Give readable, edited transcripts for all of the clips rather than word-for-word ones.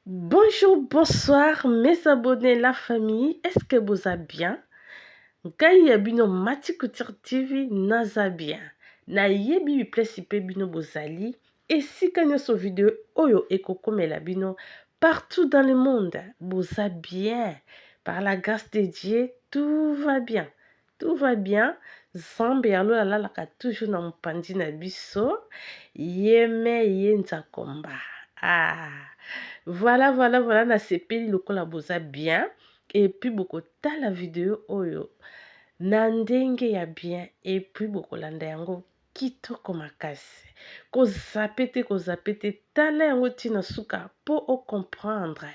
Bonjour, bonsoir mes abonnés, la famille. Est-ce que vous allez bien? Ngai bino Mati Couture TV naza bien. Na yebi plesipe bino bozali. Et si kanyo so vidéo oyo ekokomela bino partout dans le monde, boza bien. Par la grâce de Dieu, tout va bien. Tout va bien. Zambe alo alalaka toujours na mpandi na biso. Yeme yenza komba. Ah. Voilà, na sepeli lokola boza bien. Et puis beaucoup la vidéo oyo. Na ndenge ya bien. Et puis beaucoup landa yango kitoko makasi. Kozapete tala yango tina suka po o comprendre.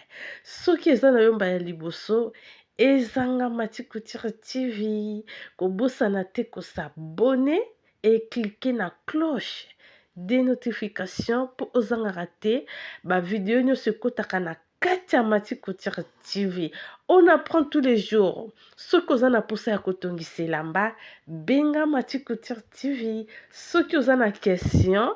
Soki eza na yomba ya liboso. Ezanga Mati Couture TV. Kobosana te s'abonner et cliquer na cloche des notifications pour ozanga rater ba vidéo nyo se kotaka na kati ya Mati Couture TV. On apprend tous les jours. Soki oza na posa ya kotongisa elamba, benga Mati Couture TV. Soki oza na question,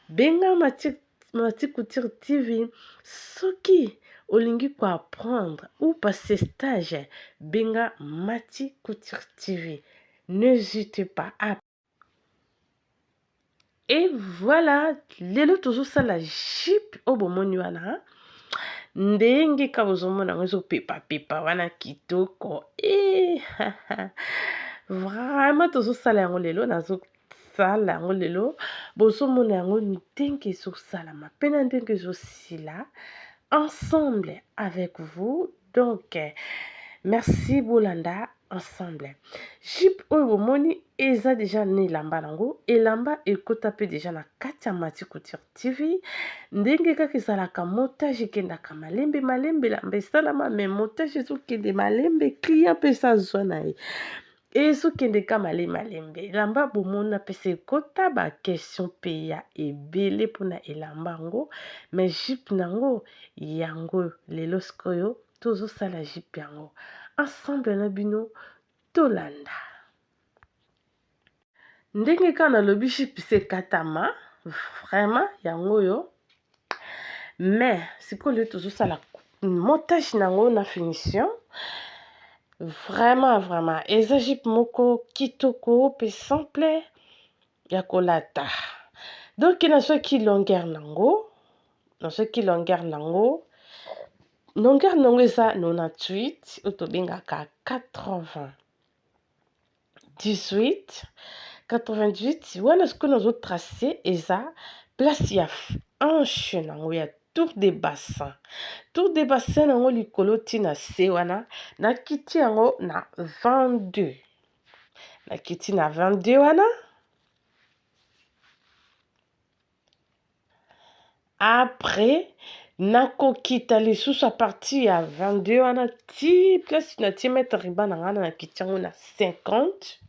benga Mati Couture TV. Soki olingi ko apprendre ou passer stage, benga Mati Couture TV. N'hésitez pas à... Et voilà, lelo tozo la jupe obomoni wana. Ndenge ka bozomona ngo pepa wana kitoko. Vraiment tozo sala yango lelo nazo sala yango lelo. Bozomona yango ndenge ezo salama. Pena ndenge ezo sila ensemble avec vous. Donc merci Bolanda ensemble. Jupe oyo bomoni eza déjà ne elamba nango. Elamba ekota pe déjà na kati ya Mati Couture TV. Ndenge kaka ezalaka montage ekendaka malembe elamba esalama me montage ezokende malembe client mpe eza zwa na ye. Ezokende ka malembe. Elamba bomona mpe se ekota ba question mpe ya ebele mpona elamba yango. Me jupe nango yango lelo sikoyo tozosala jupe yango. Ensemble na bino tolanda. Ndenge ka nalobi jupe se katama vraiment yango yo. Mais sikoyo tozosala montage nango na finition. Vraiment eza jupe moko kitoko pe simple ya kolata. Donc nasoki longueur nango eza 98 otobengaka 80 18 88 wana sikoyo nazo tracer eza place ya hanche nango ya tour de bassin nango likolo tina se wana nakiti yango na 22 wana. Après nakokita lisusu a partir ya 22 wana ti place na ti mettre riba na ngana na kiti yango na 50.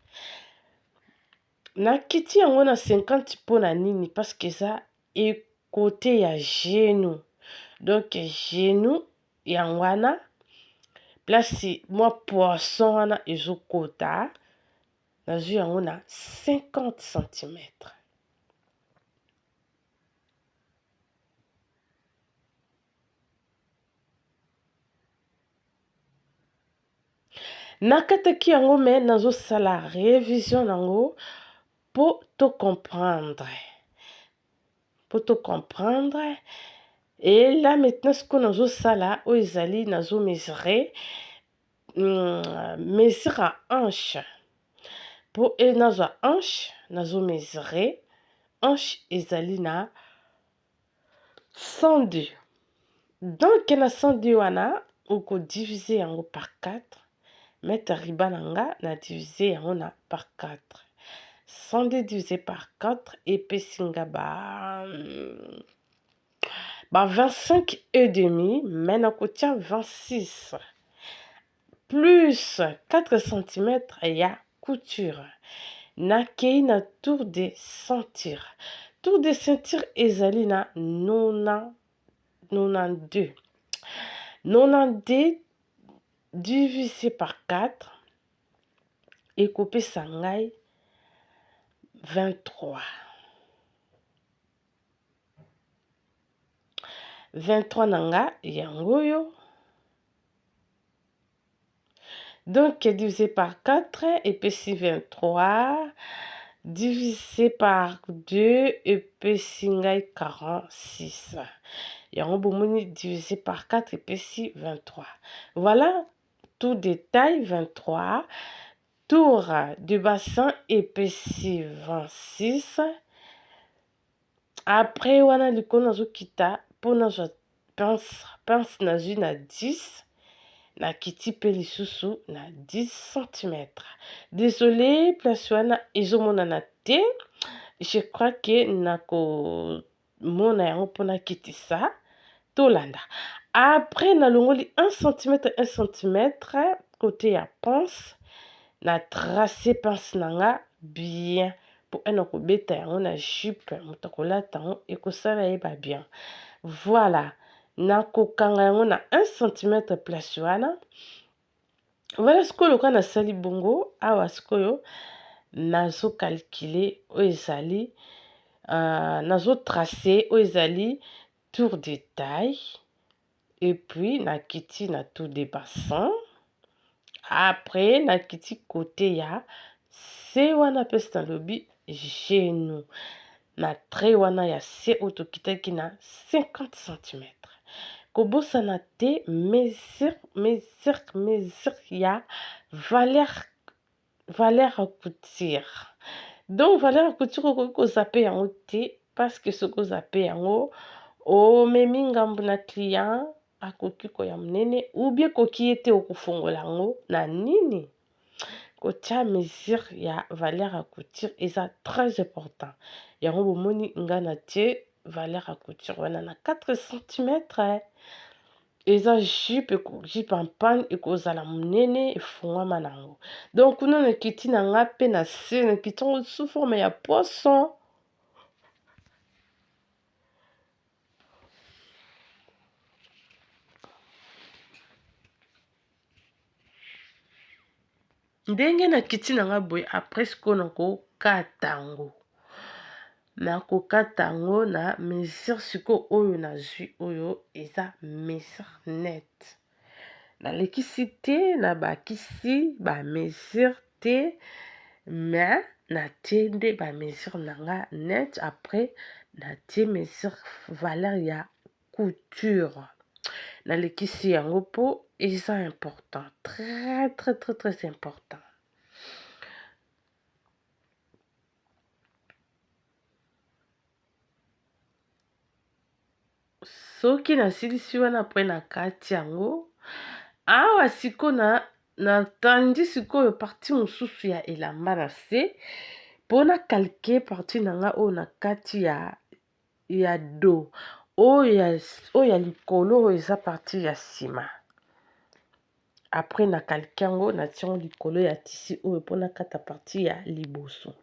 Nakiti yango na 50 mpona nini parce que eza côté ya genou. Donc genou yango wana place moi poisson wana ezokota nazwi yango na 50 cm. Nakataki yango me nazosala révision nango pour te comprendre. Et là maintenant ce que nazosala o ezali nazo mesurer mesure à hanche. Pour et nazwa hanche nazo mesurer hanche ezali na 102. Donc na 102 wana oko diviser yango par 4. Mettre riba nanga na diviser yango na par 4. 102 divisé par 4 epesinga ba 25 et demi. Maintenant kotia 26 plus 4 cm ya couture. Nakei na tour de ceinture. Tour de ceinture ezali na 92. 92 divisé par 4 ekopesa ngai 23. 23 nanga yango yo. Donc divisé par 4 epesi 23, divisé par 2 epesi ngai 46. Yango bomoni divisé par 4 epesi 23. Voilà tout détail 23. Tour du bassin epesi 26. Après wana likolo nazokita mpona zwa pince nazwi na 10. Nakiti pe lisusu na 10 cm. Désolé, place wana ezomonana te. Je crois que nakomona yango mpona kitisa tolanda. Après nalongoli 1 cm 1 cm côté ya pince. Na tracé pince nanga bien pour ena kobeta yango na jupe moto kolata yango ekosala yeba bien. Voilà. Nakokanga yango na 1 cm place wana. Voilà sikoyo loka nasali bongo awa sikoyo nazo calculer oyo ezali nazo tracer oyo ezali tour de taille et puis nakiti na tour de bassin. Après nakiti côté ya se wana pesi nalobi genou na trait wana ya se oyo tokitaki na 50 cm. Kobosana te mesure ya valeur à couture. Donc valeur à couture okoki kozape yango te parce que soki ozape yango omemi ngambo na client akoki koya monene ou bien koki ye te okofongola yango na nini. Kotia mesure ya valeur à couture eza très important. Yango bomoni nga na tie valeur à couture wana na 4 cm. Eza jupe en panne ekozala monene efungwama nango. Donc kuna nakiti nanga pe na se nakiti yango sous forme ya poisson. Ndenge nakiti nanga boye après sikoyo nakokata yango. Nakokata yango na mesure sikoyo oyo nazwi oyo eza mesure net. Nalekisi te nabakisi ba mesure te mais natie nde ba mesure nanga net. Après natie mesure valeur ya couture. Nalekisi yango po eza important, très important. Soki nasilisi wana après nakati yango awa sikoyo natandi sikoyo partie mosusu ya elamba na se mpona calquer partie nanga oyo na kati ya dos oyo ya likolo oyo eza partie ya nsima. Après na calquer yango natia yango likolo ya tisi oyo mpona kata partie ya liboso.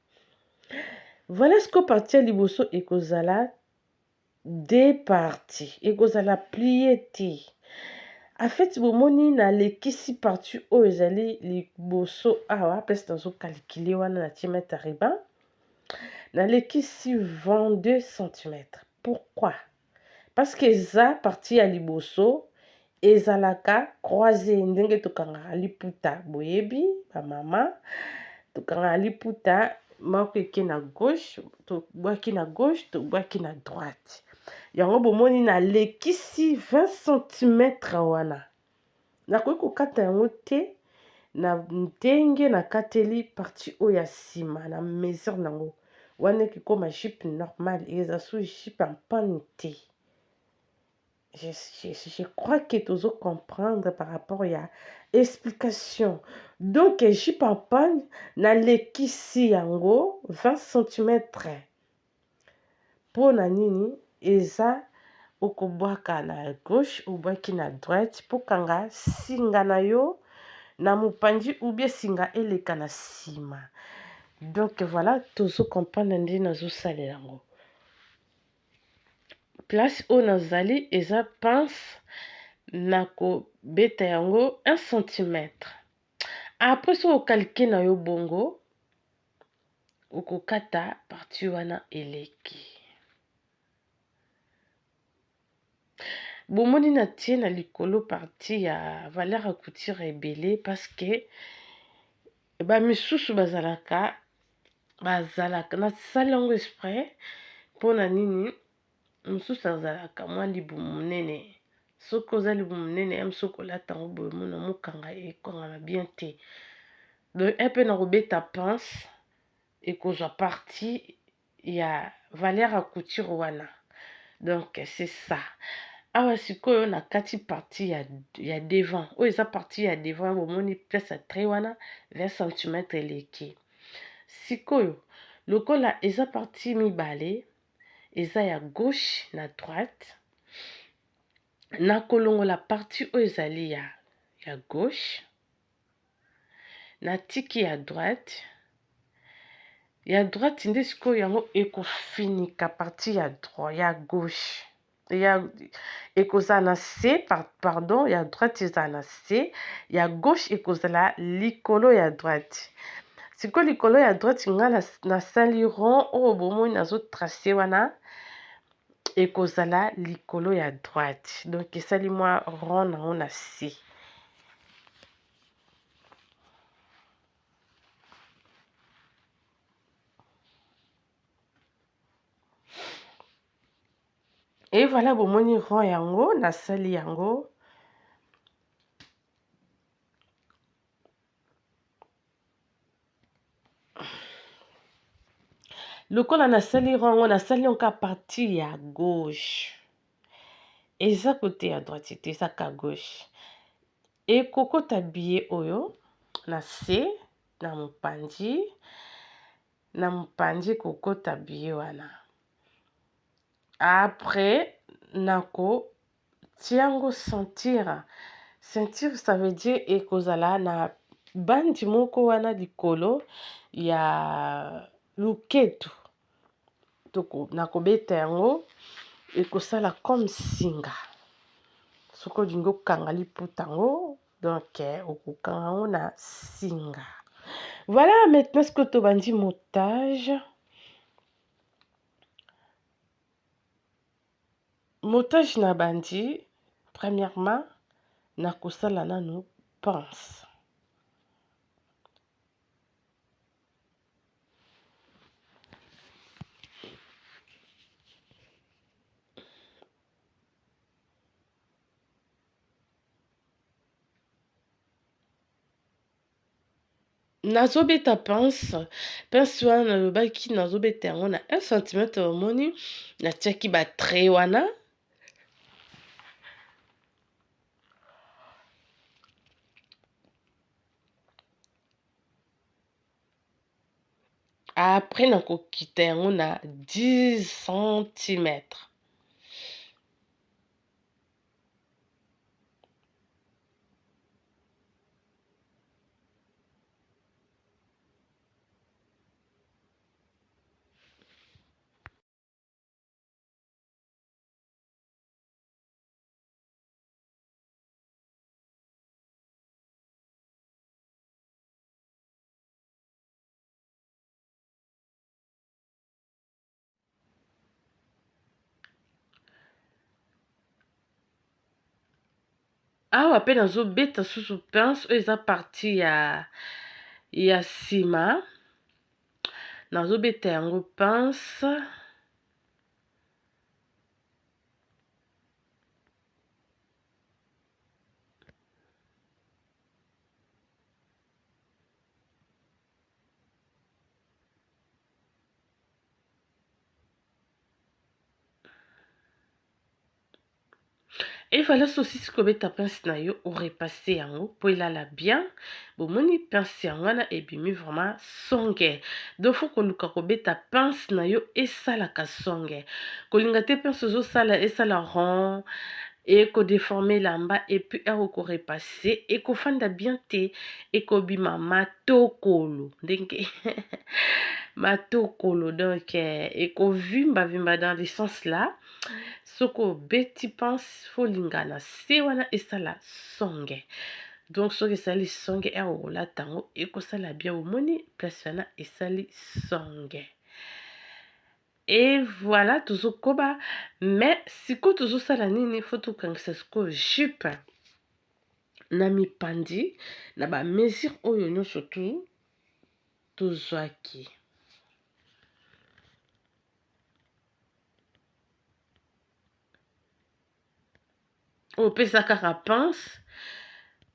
Voilà sikoyo partie ya liboso ekozala deux parties ekozala plié te. En fait bomoni nalekisi partie oyo ezali liboso awa pesi nazo calculer wana na tie mètre riban nalekisi 22 cm. Pourquoi? Parce que eza partie ya liboso ezalaka croisé ndenge tokangaka liputa boyebi ba mama tokangaka liputa moko eke na gauche tobwaki na gauche tobwaki na droite. Yango bomoni nalekisi 20 cm wana. Nakoki kokata yango te na ndenge nakateli partie oyo ya nsima na mesure nango wana ekokoma jupe normale eza su jupe en panne te. Je crois que tozo comprendre par rapport ya explication. Donc jupe en panne nalekisi yango 20 cm. Mpona nini eza okobwaka na gauche obwaki na droite pokang singa na yo na mopanzi ou bien singa eleka na nsima. Donc voilà tozo comprendre ndenge nazosalela yango. Place oyo nazali eza pince nakobeta yango 1 cm. Après so okalke na yo bongo okokata partie wana eleki. bomoni na tie na likolo parti ya valeur ya couture ebele parce que bamisusu bazalaka nasali yango exprès mpona nini mosusu azalaka mwa libu monene soki oza libu monene ya soki olata yango boye mona mokanga ekongama bien te donc mpe na kobeta pince ekozwa partie ya valeur ya couture wana donc c'est ça awa sikoyo na kati partie ya devant oyo eza partie ya devant bomoni place ya trait wana 20 cm eleki sikoyo lokola eza partie mibale eza ya gauche na droite na kolongola partie oyo ezali ya gauche na tiki ya droite nde sikoyo yango ekofinika partie ya gauche ekozala na se pardon ya droite ezala na se ya gauche ekozala likolo ya droite sikoyo likolo ya droite nga nasali rond oyo bomoi nazotrace wana ekozala likolo ya droite donc esali mwa rond nango na se et voilà bomoni rond yango nasali yango lokola nasali rond yango nasali yango partie ya gauche eza kote ya droite te eza ka gauche ekokota billet oyo na se na mopanzi kokota billet wana après nakotia yango ceinture ça veut dire ekozala na bandi moko wana likolo ya luketo nakobeta yango ekosala comme singa soki olingi okanga liputa yango donc okokanga yango na singa voilà maintenant ce que tobandi montage na bandi premièrement nakosala nano pince nazobeta pince wana nalobaki nazobeta yango na 1 cm omoni natiaki batrait wana après nakokita yango na 10 cm awa pe nazobeta susu pince oyo eza partie ya nsima nazobeta yango pince efala sosi sikobeta pince na yo orepasse yango po elala bien bomoni pince yango wana ebimi vraiment songe donc fo koluka kobeta pince na yo esalaka songe kolinga te pince ozosala esala rond ekodéforme elamba epuis ekorepasse ekofanda bien te ekobima matokolo ndenge matokolo donc ekovimba dans le sens là soko obeti pince folinga na se wana esala songe donc soki esali songe okolata yango ekosala bien omoni place wana esali songe Et voilà, tozokoba. Mais siko tozosala nini faut tokangisa sikoyo jupe na mipandi na ba mesure oyo nyonso tu tozwaki. Opesa kaka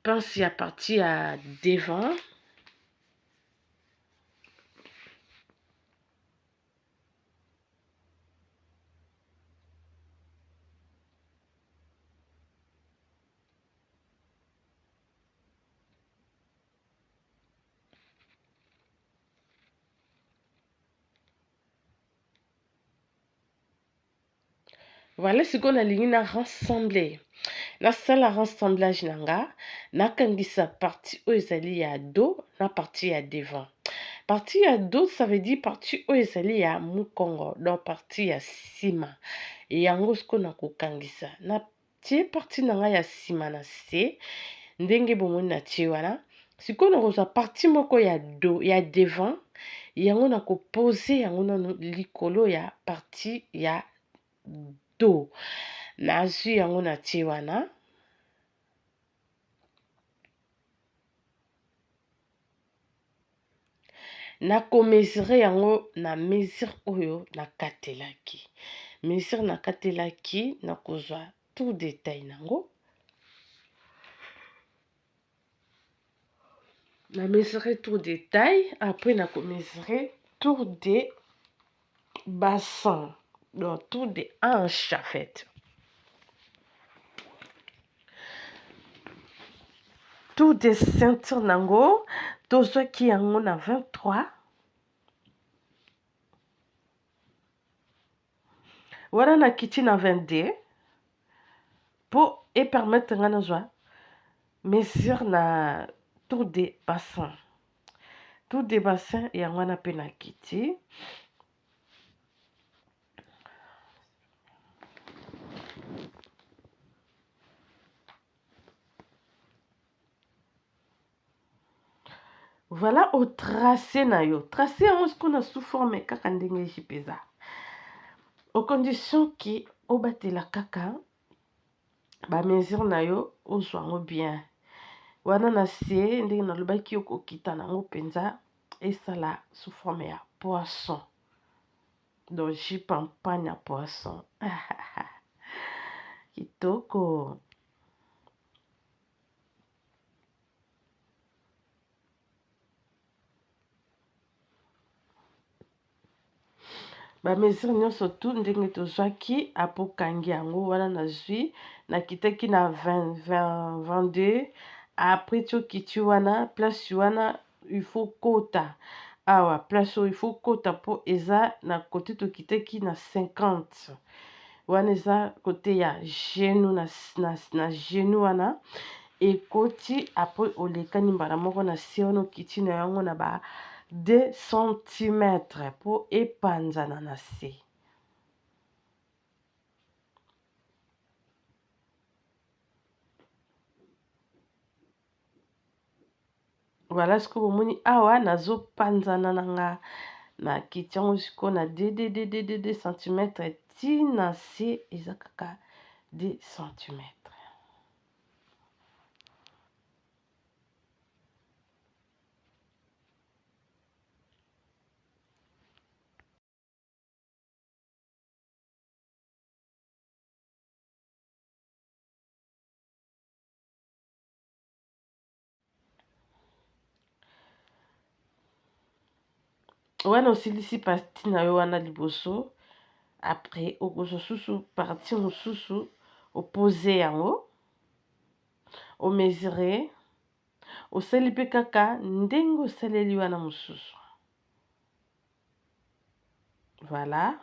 pince ya partie ya devant. Voilà ce qu'on a ligne na rassembler. Nasala rassemblage nanga, nakangisa partie oyo ezali ya dos na partie ya devant. Partie ya dos ça veut dire partie oyo ezali ya mukongo, donc partie ya sima. Yango siko na kokangisa. Na tie partie nanga ya sima na se, ndenge bomoni na tie wana. Siko na kozwa partie moko ya dos ya devant, yango na kopose yango na likolo ya partie ya dos. Nazwi yango na tie wana. Nakomesure yango na mesure oyo nakatelaki. Mesure nakatelaki nakozwa tout détail nango. Na mesurer tout détail, après nakomesurer tour des bassins, donc tour des hanches en fait. Tour des ceintures nango, tozwaki yango na 23. Wana nakiti na 22 pour et permettre nga nazwa mesure na tour des bassins. Tour des bassins yango wana pe nakiti. Voilà au tracé na yo. Tracé yango siko na sous forme kaka ndenge jipeza. Aux conditions qui obatela kaka ba mesure na yo ozwa ngo bien. Wana na se ndenge nalobaki okokita nango penza esala sous forme ya poisson. Donc jupe en panne ya poisson. Kitoko. Ba mesure nyonso tu ndenge tozwaki apokangi yango wana nazwi nakitaki na 22. Après tokiti wana place wana il faut kota. Awa place il faut kota po eza na côté tokitaki na 50. Wana eza côté ya genou na genou wana ekoti après olekani mbala moko na se wana okiti na yango na ba 2 cm pour epanzana na se. Voilà ce que vous moni awa nazo panzana nanga na kiti yango siko na 2 cm ti na se eza kaka 2 cm. Wana osilisi partie na yo wana liboso, après okozwa susu partie mosusu opose yango omesure osali mpe kaka ndenge osaleli wana mosusu. Voilà.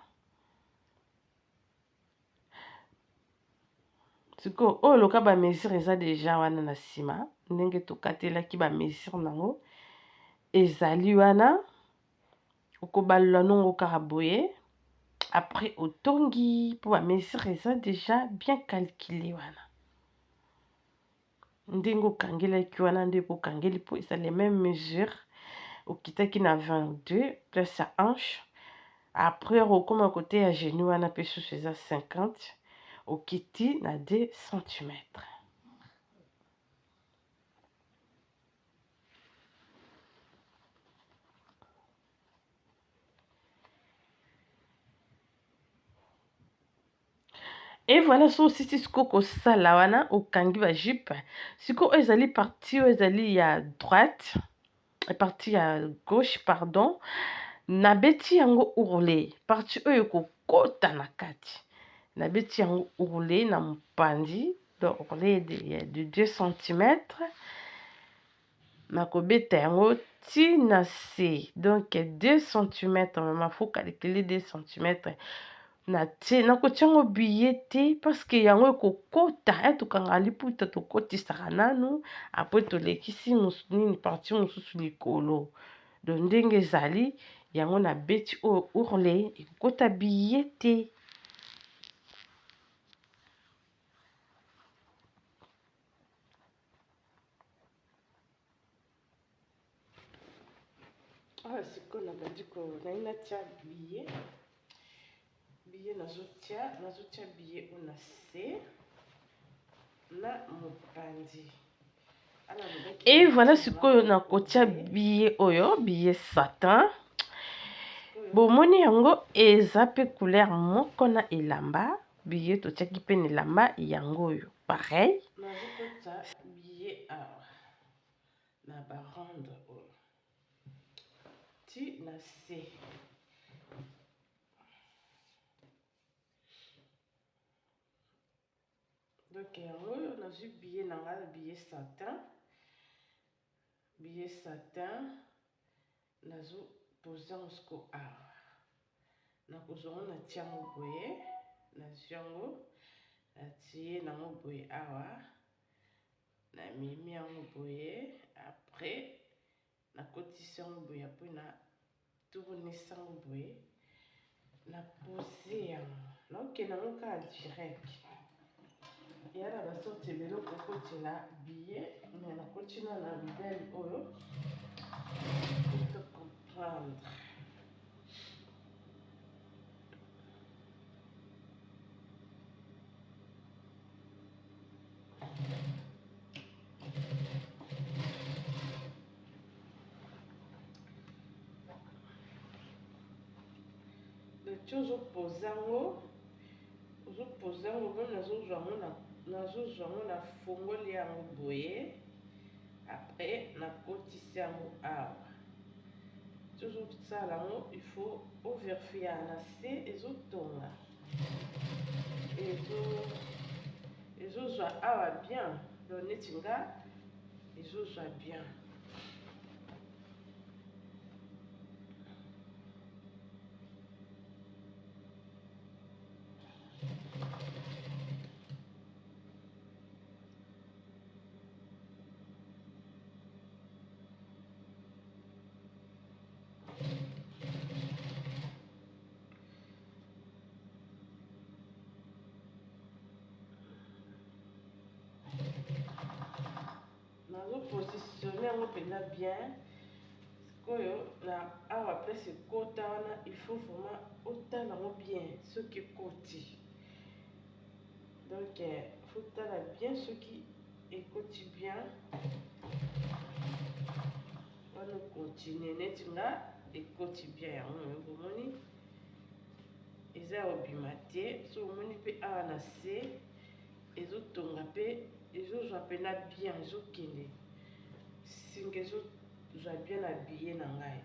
Siko oyo loka ba mesure eza deja wana na sima ndenge tokatelaki ba mesure nango ezali wana okobalula nongo kaka boye. Après otongi po ba mesure eza déjà bien calculé wana ndenge okangelaki wana nde okangeli po eza les mêmes mesures okitaki na 22 place ya hanche après okoma côté ya genou wana mpe susu eza 50 okiti na 2 cm. Et voilà, so osisi sikoyo kosala wana okangi ba jupe sikoyo oyo ezali partie oyo ezali ya droite partie ya gauche pardon, nabeti yango ourlet partie oyo kokota na kati nabeti yango ourlet na mopandi donc ourlet de 2 cm nakobeta yango ti na se donc 2 cm mama faut calculer 2 cm nakotia yango billet te parce que yango ekokota tokanga liputa tokotisaka nanu apres tolekisi nini parti mosusu likolo donc ndenge ezali yango nabeti oyo ourlet ekokota billet te. awa sikoyo nabandi nai natia billet nazotia billet oyo na se na mopandi. Et voilà sikoyo nakotia billet oyo billet satin bomoni yango eza pe couleur moko na elamba billet totiaki pe na elamba yango oyo pareil nazokota billet awa na barande oyo ti na se. Donc yango oyo nazwi billet na ngai billet satin nazopoza yango siko awa nakozwa yango natia yango boye nazwi yango natie nango boye awa namemi yango boye après nakotisi yango boye apres na tournisa yango boye napose yango naokende yango kaka direct eya na basorti ebele okokotela billet me nakotina na mbele oyo to comprendre. leti ozopoza yango mpe nazozwa yango na fongoli yango boye apres nakotisi yango awa tozosala yango il faut overfie ya na se ezotonga ezozwa awa bien donc neti nga ezozwa bien. nazopositionne yango mpenza bien sikoyo na awa place ekota wana il faut vraiment otala yango bien soki ekoti donc faut tala bien soki ekoti bien wana continue neti nga ekoti bien yango bomoni eza ya obima te so omoni mpe awa na se ezotonga mpe ezozwa mpena bien ezokende singa ezozwa bien na billet na ngai.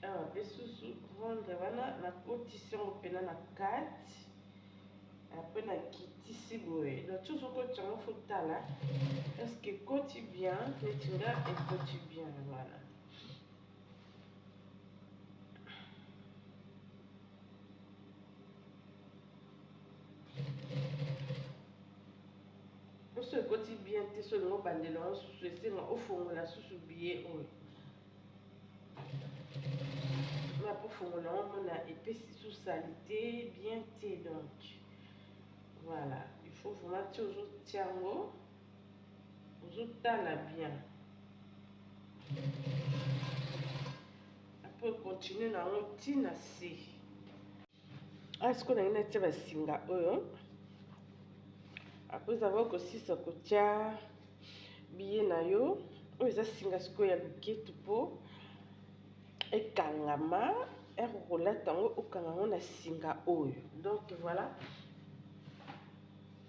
awa pe susu rondre wana nakotisi yango mpena na kati apres nakitisi boye nati ozokotisa yango fotala eske ekoti bien neti nga ekoti bien wana oso ekoti bien te so olingo bandela yango susu esenga ofongola susu biye oyo ma po fongola yango mona epesi susu salite bien te donc voilà il faut vraiment ti ozotia yango ozotala bien apres continue na yango ntina se asiko nangi natia basinga oyo apres avoir kosisa kotia biye na yo oyo eza singa sikoyo ya luketu mpo ekangama ekolata yango okanga yango na singa oyo donc voilà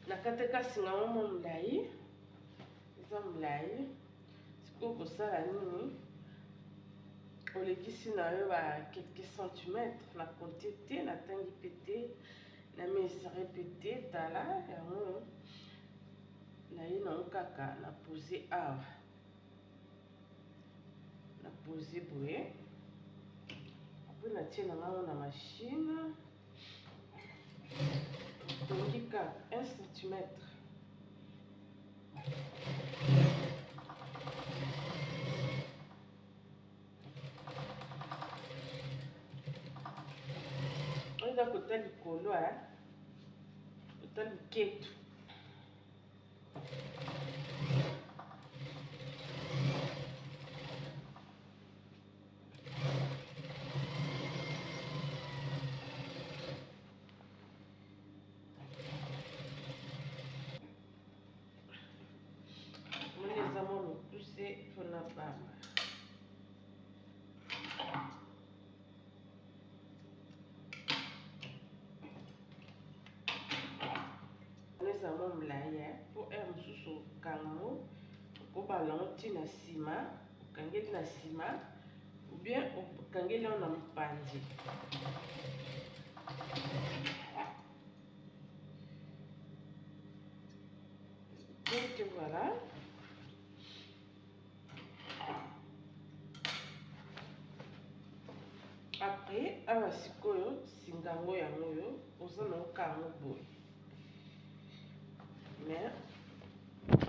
nakateka singa yango mo molai eza molai sikoyo kosala nini olekisi na yo ba quelques centimètres na konte te natangi pe te na mesure pe te tala yango naye nango kaka na pose awa na pose boye apres natie na ngango na machine tongi kaka 1 centimètre oza kota likolo kota luketu moni eza mwa mokuse mpona bamba eza mwa molai mpo aire mosusu okanga ngo okobala ngo ntina nsima okangeli na nsima ou bien okangeli yango na mopanzi donc voilà apres awa sikoyo singa yango yango oyo oza na okango boye mais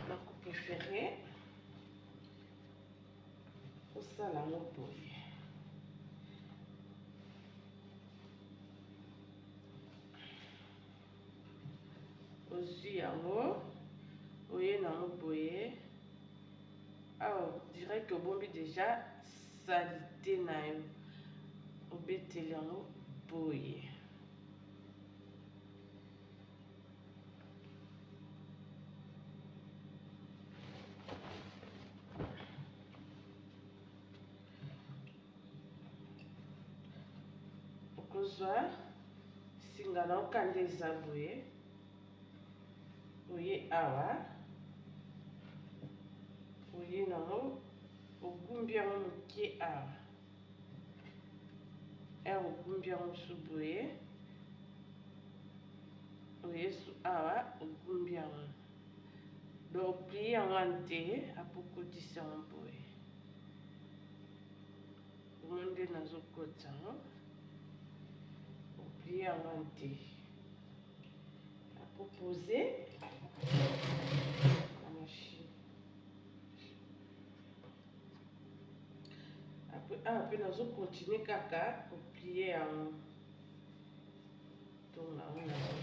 nakopréféré osala yango boye ozwi yango oye nango boye awa direct obombi déjà salite na yo obeteli yango boye okozwa singa na okanda eza boye oye awa oye nango ogumbi yango moke awa ogumbi yango su boye oye su awa ogumbi yango donc plie yango ante apokotisa yango boye omo nde nazokota yango oplie yango ante apopose na machine awa mpe nazokontinue kaka koplie yango ntonga yango nazo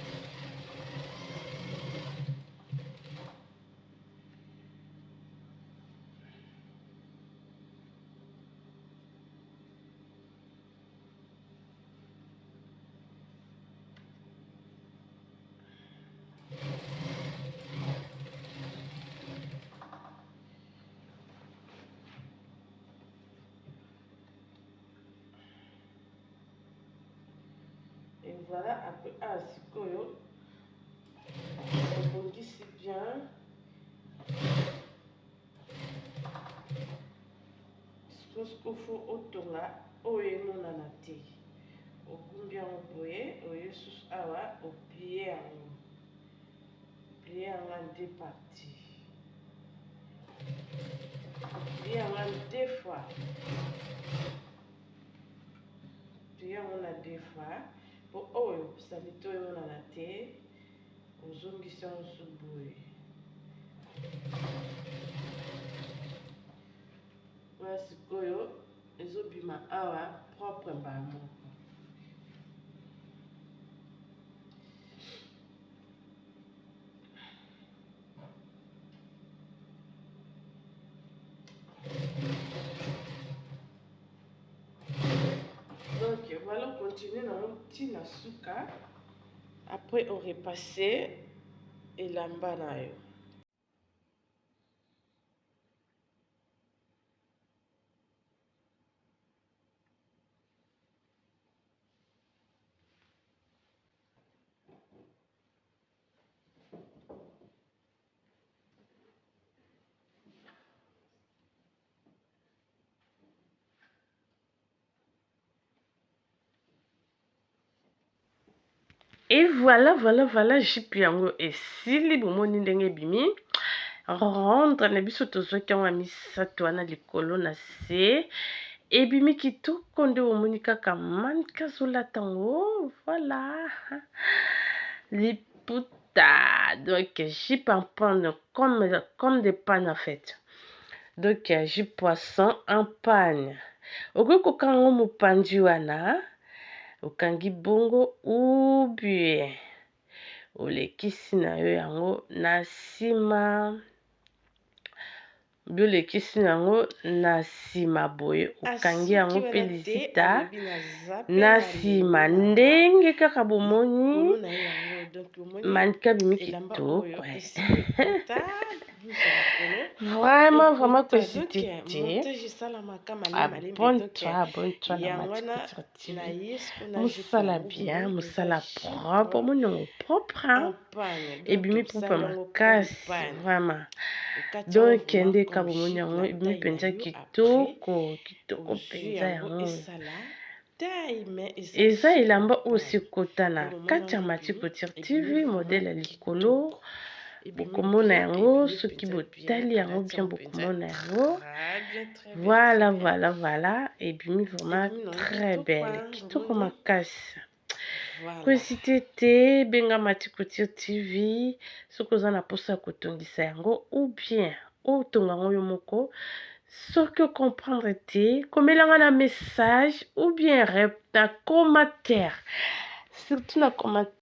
et voilà après awa sikoyo obongisi bien sikoyo fo otonga oyo emonana te. Okumbi yango boye, oyo susu awa oplie yango. Plie yango en deux parties. Plie yango en deux fois. Plie yango na deux fois. Po oyo salite oyo emonana te, ozongisa yango su boye. Voilà sikoyo ezobima awa propre mbala moko. Donc voilà, on continue dans le petit nasuka. Après on repasse et l'ambanayo. Et voilà, jipi yango esili bomoni ndenge bimi. Rentre na biso tozwaki yango ya misato wana likolo na se. Ebimi kitoko nde omoni kaka manka azolata yango. Voilà. Liputa. Donc jipe en panne comme des pannes en fait. Donc jipe poisson en panne. Okoki kokanga yango mopanzi wana. Okangi bongo ou bien olekisi na yo yango na nsima. Biolekisi yango na nsima boye okangi yango mpe lisita na nsima ndenge kaka bomoni manka bimi kitoko. Vraiment cosité te. Abonne-toi na Matikutire TV. Musala bien, musala propre, mon propre. Ebimi propre makasi, vraiment. Donc kende ka bomoni yango ebimi penza kitoko penza yango. Eza elamba osi kotana kati ya Matikutire TV modèle likolo. Bokomona yango soki botali yango bien bokomona yango. Voilà, ebimi vraiment très belle. Kitoko makasi. Cosité te benga Matikutire TV soki oza na posa kotongisa yango ou bien otonga yango yo moko. Soki comprendre te komelanga na message ou bien na commentaire. Surtout na commentaire.